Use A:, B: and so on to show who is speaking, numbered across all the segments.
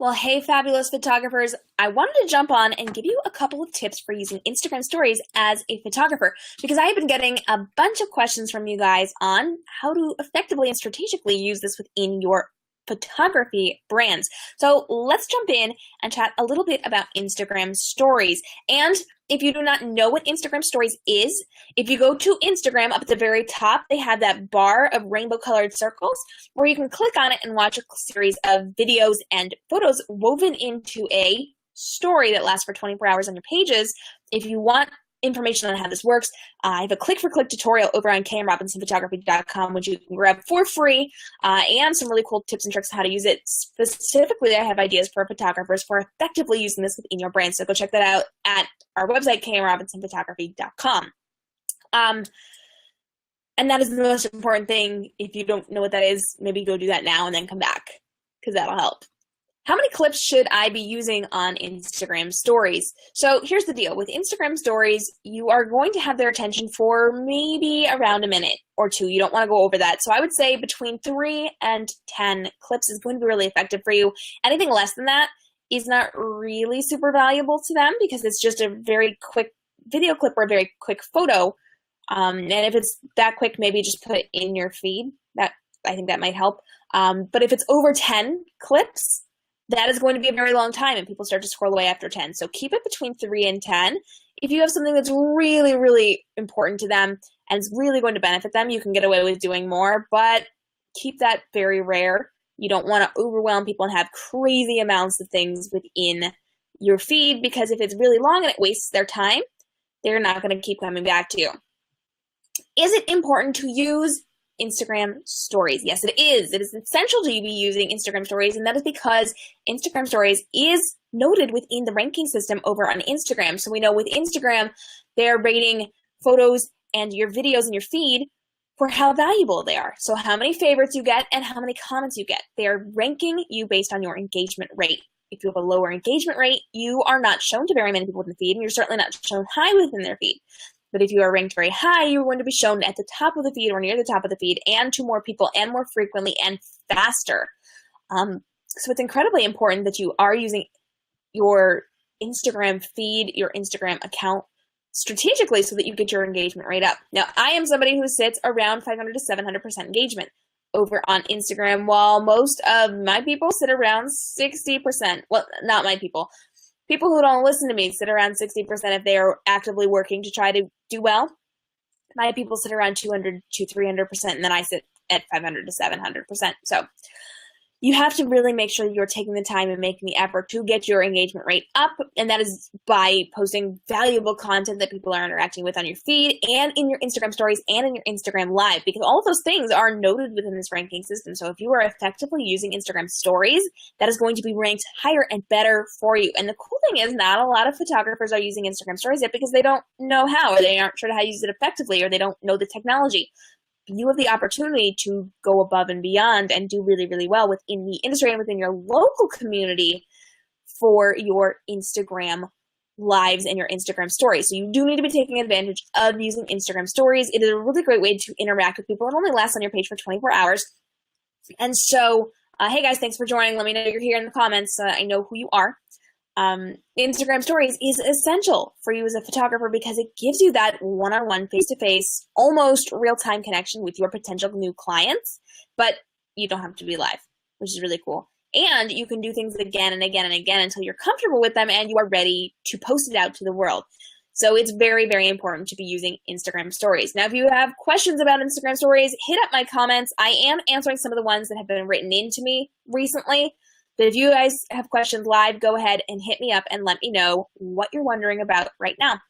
A: Well, hey, fabulous photographers. I wanted to jump on and give you a couple of tips for using Instagram stories as a photographer because I have been getting a bunch of questions from you guys on how to effectively and strategically use this within your photography brands. So let's jump in and chat a little bit about Instagram stories. And if you do not know what Instagram stories is, if you go to Instagram up at the very top, they have that bar of rainbow colored circles where you can click on it and watch a series of videos and photos woven into a story that lasts for 24 hours on your pages. If you want information on how this works, I have a click-for-click tutorial over on kmrobinsonphotography.com, which you can grab for free, and some really cool tips and tricks on how to use it. Specifically, I have ideas for photographers for effectively using this within your brand, so go check that out at our website, kmrobinsonphotography.com. And that is the most important thing. If you don't know what that is, maybe go do that now and then come back, because that'll help. How many clips should I be using on Instagram stories? So here's the deal. With Instagram stories, you are going to have their attention for maybe around a minute or two. You don't want to go over that. So I would say between 3 and 10 clips is going to be really effective for you. Anything less than that is not really super valuable to them because it's just a very quick video clip or a very quick photo. And if it's that quick, maybe just put it in your feed. I think that might help. But if it's over 10 clips, that is going to be a very long time, and people start to scroll away after 10. So keep it between 3 and 10. If you have something that's really, really important to them and it's really going to benefit them, you can get away with doing more, but keep that very rare. You don't want to overwhelm people and have crazy amounts of things within your feed, because if it's really long and it wastes their time, they're not going to keep coming back to you. Is it important to use Instagram stories? Yes, it is. It is essential to be using Instagram stories, and that is because Instagram stories is noted within the ranking system over on Instagram. So we know with Instagram, they're rating photos and your videos in your feed for how valuable they are. So how many favorites you get and how many comments you get. They are ranking you based on your engagement rate. If you have a lower engagement rate, you are not shown to very many people in the feed, and you're certainly not shown high within their feed. But if you are ranked very high, you're going to be shown at the top of the feed or near the top of the feed and to more people and more frequently and faster. So it's incredibly important that you are using your Instagram feed, your Instagram account strategically so that you get your engagement rate up. Now, I am somebody who sits around 500 to 700% engagement over on Instagram, while most of my people sit around 60%. Well, not my people. People who don't listen to me sit around 60% if they are actively working to try to do well. My people sit around 200 to 300%, and then I sit at 500 to 700%. So you have to really make sure you're taking the time and making the effort to get your engagement rate up, and that is by posting valuable content that people are interacting with on your feed and in your Instagram stories and in your Instagram live, because all of those things are noted within this ranking system. So if you are effectively using Instagram stories, that is going to be ranked higher and better for you. And the cool thing is, not a lot of photographers are using Instagram stories yet because they don't know how, or they aren't sure how to use it effectively, or they don't know the technology. You have the opportunity to go above and beyond and do really, really well within the industry and within your local community for your Instagram lives and your Instagram stories. So you do need to be taking advantage of using Instagram stories. It is a really great way to interact with people. It only lasts on your page for 24 hours. And so, hey guys, thanks for joining. Let me know you're here in the comments. I know who you are. Instagram stories is essential for you as a photographer because it gives you that one-on-one, face-to-face, almost real-time connection with your potential new clients, but you don't have to be live, which is really cool. And you can do things again and again and again until you're comfortable with them and you are ready to post it out to the world. So it's very, very important to be using Instagram stories. Now, if you have questions about Instagram stories, hit up my comments. I am answering some of the ones that have been written into me recently. But if you guys have questions live, go ahead and hit me up and let me know what you're wondering about right now. I'm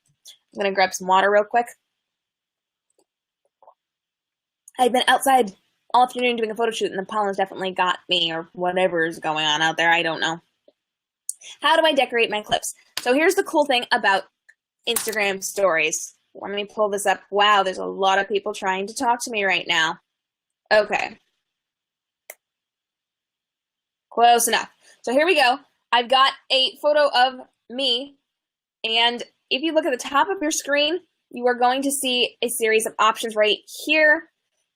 A: going to grab some water real quick. I've been outside all afternoon doing a photo shoot, and the pollen's definitely got me, or whatever is going on out there. I don't know. How do I decorate my clips? So here's the cool thing about Instagram stories. Let me pull this up. Wow, there's a lot of people trying to talk to me right now. Okay. Close enough. So here we go. I've got a photo of me, and if you look at the top of your screen, you are going to see a series of options right here.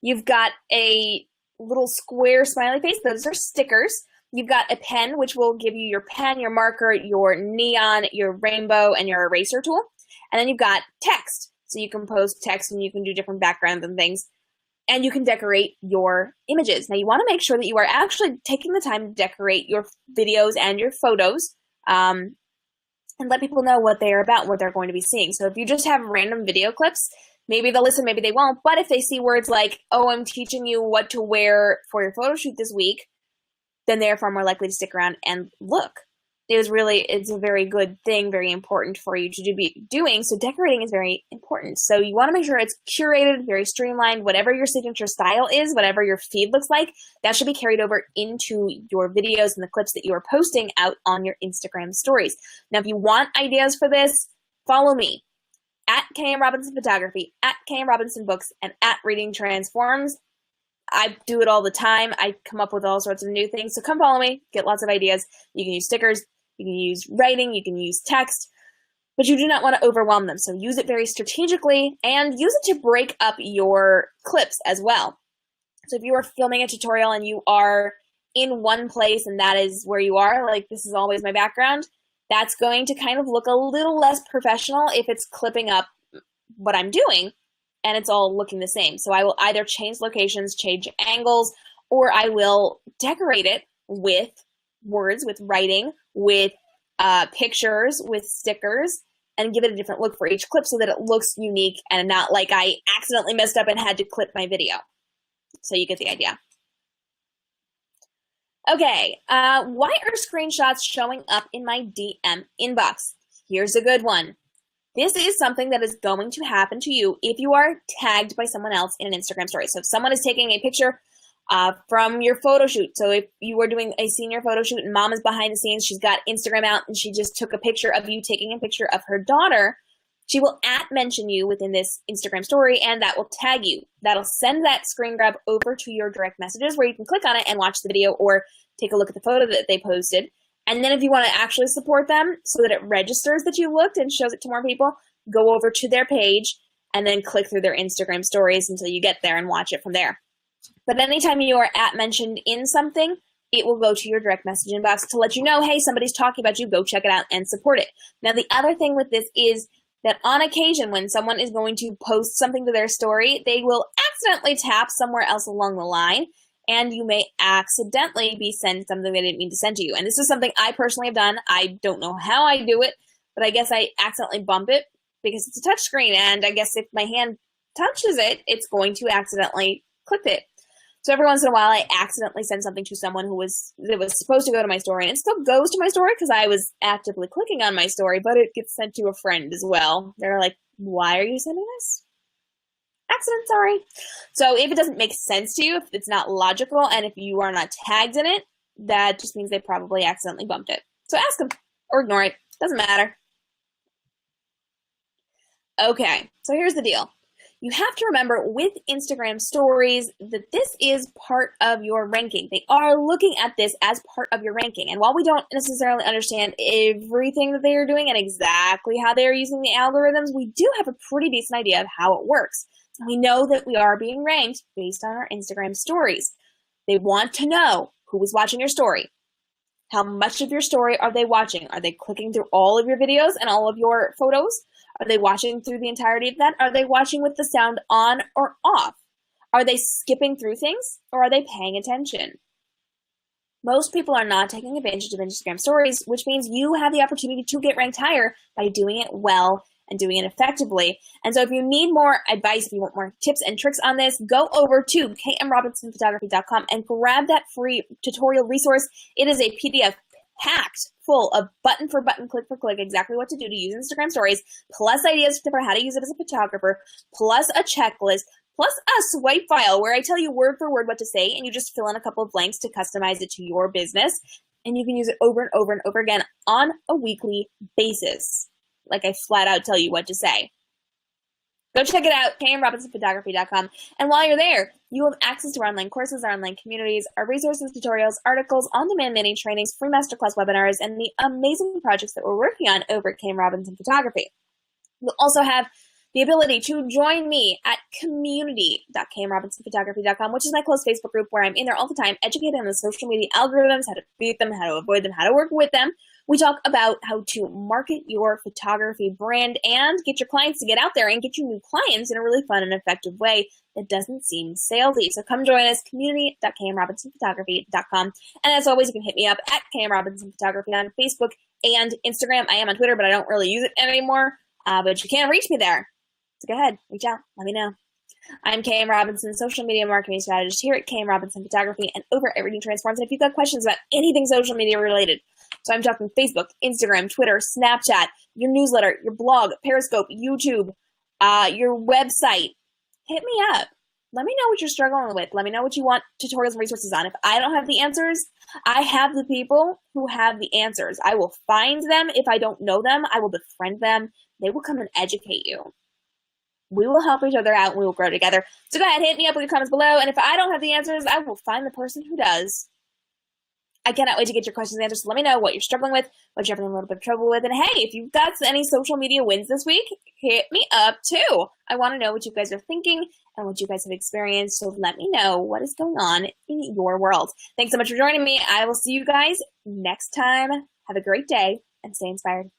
A: You've got a little square smiley face. Those are stickers. You've got a pen, which will give you your pen, your marker, your neon, your rainbow, and your eraser tool. And then you've got text. So you can post text and you can do different backgrounds and things. And you can decorate your images. Now, you want to make sure that you are actually taking the time to decorate your videos and your photos, and let people know what they are about, what they're going to be seeing. So if you just have random video clips, maybe they'll listen, maybe they won't. But if they see words like, oh, I'm teaching you what to wear for your photo shoot this week, then they're far more likely to stick around and look. It's a very good thing, very important for you to be doing. So decorating is very important. So you want to make sure it's curated, very streamlined. Whatever your signature style is, whatever your feed looks like, that should be carried over into your videos and the clips that you are posting out on your Instagram stories. Now, if you want ideas for this, follow me at KM Robinson Photography, at KM Robinson Books, and at Reading Transforms. I do it all the time. I come up with all sorts of new things. So come follow me, get lots of ideas. You can use stickers, you can use writing, you can use text, but you do not want to overwhelm them. So use it very strategically and use it to break up your clips as well. So if you are filming a tutorial and you are in one place and that is where you are, like this is always my background, that's going to kind of look a little less professional if it's clipping up what I'm doing and it's all looking the same. So I will either change locations, change angles, or I will decorate it with words, with writing, with pictures, with stickers, and give it a different look for each clip so that it looks unique and not like I accidentally messed up and had to clip my video. So you get the idea. Okay, why are screenshots showing up in my DM inbox? Here's a good one. This is something that is going to happen to you if you are tagged by someone else in an Instagram story. So if someone is taking a picture from your photo shoot, so if you were doing a senior photo shoot and mom is behind the scenes, she's got Instagram out and she just took a picture of you taking a picture of her daughter, she will mention you within this Instagram story and that will tag you. That'll send that screen grab over to your direct messages where you can click on it and watch the video or take a look at the photo that they posted. And then if you want to actually support them so that it registers that you looked and shows it to more people, go over to their page and then click through their Instagram stories until you get there and watch it from there. But anytime you are mentioned in something, it will go to your direct message inbox to let you know, hey, somebody's talking about you, go check it out and support it. Now, the other thing with this is that on occasion when someone is going to post something to their story, they will accidentally tap somewhere else along the line, and you may accidentally be sent something they didn't mean to send to you. And this is something I personally have done. I don't know how I do it, but I guess I accidentally bump it because it's a touch screen, and I guess if my hand touches it, it's going to accidentally clip it. So every once in a while, I accidentally send something to someone that was supposed to go to my story, and it still goes to my story because I was actively clicking on my story, but it gets sent to a friend as well. They're like, why are you sending this? Accident, sorry. So if it doesn't make sense to you, if it's not logical, and if you are not tagged in it, that just means they probably accidentally bumped it. So ask them or ignore it. Doesn't matter. Okay, so here's the deal. You have to remember with Instagram stories that this is part of your ranking. They are looking at this as part of your ranking. And while we don't necessarily understand everything that they are doing and exactly how they are using the algorithms, we do have a pretty decent idea of how it works. And we know that we are being ranked based on our Instagram stories. They want to know who is watching your story. How much of your story are they watching? Are they clicking through all of your videos and all of your photos? Are they watching through the entirety of that? Are they watching with the sound on or off? Are they skipping through things or are they paying attention? Most people are not taking advantage of Instagram stories, which means you have the opportunity to get ranked higher by doing it well and doing it effectively. And so if you need more advice, if you want more tips and tricks on this, go over to kmrobinsonphotography.com and grab that free tutorial resource. It is a PDF packed full of button for button, click for click, exactly what to do to use Instagram stories, plus ideas for how to use it as a photographer, plus a checklist, plus a swipe file where I tell you word for word what to say, and you just fill in a couple of blanks to customize it to your business, and you can use it over and over and over again on a weekly basis. Like I flat out tell you what to say. Go check it out, kmrobinsonphotography.com. And while you're there, you have access to our online courses, our online communities, our resources, tutorials, articles, on-demand mini trainings, free masterclass webinars, and the amazing projects that we're working on over at KM Robinson Photography. You'll also have the ability to join me at community.kmrobinsonphotography.com, which is my close Facebook group where I'm in there all the time, educating on the social media algorithms, how to beat them, how to avoid them, how to work with them. We talk about how to market your photography brand and get your clients to get out there and get you new clients in a really fun and effective way that doesn't seem salesy. So come join us, community.kmrobinsonphotography.com. And as always, you can hit me up at kmrobinsonphotography on Facebook and Instagram. I am on Twitter, but I don't really use it anymore. But you can reach me there. So go ahead, reach out, let me know. I'm KM Robinson, social media marketing strategist here at KM Robinson Photography and over Everything Transforms. And if you've got questions about anything social media related, so I'm talking Facebook, Instagram, Twitter, Snapchat, your newsletter, your blog, Periscope, YouTube, your website, hit me up. Let me know what you're struggling with. Let me know what you want tutorials and resources on. If I don't have the answers, I have the people who have the answers. I will find them. If I don't know them, I will befriend them. They will come and educate you. We will help each other out and we will grow together. So go ahead, hit me up with your comments below. And if I don't have the answers, I will find the person who does. I cannot wait to get your questions answered. So let me know what you're struggling with, what you're having a little bit of trouble with. And hey, if you've got any social media wins this week, hit me up too. I want to know what you guys are thinking and what you guys have experienced. So let me know what is going on in your world. Thanks so much for joining me. I will see you guys next time. Have a great day and stay inspired.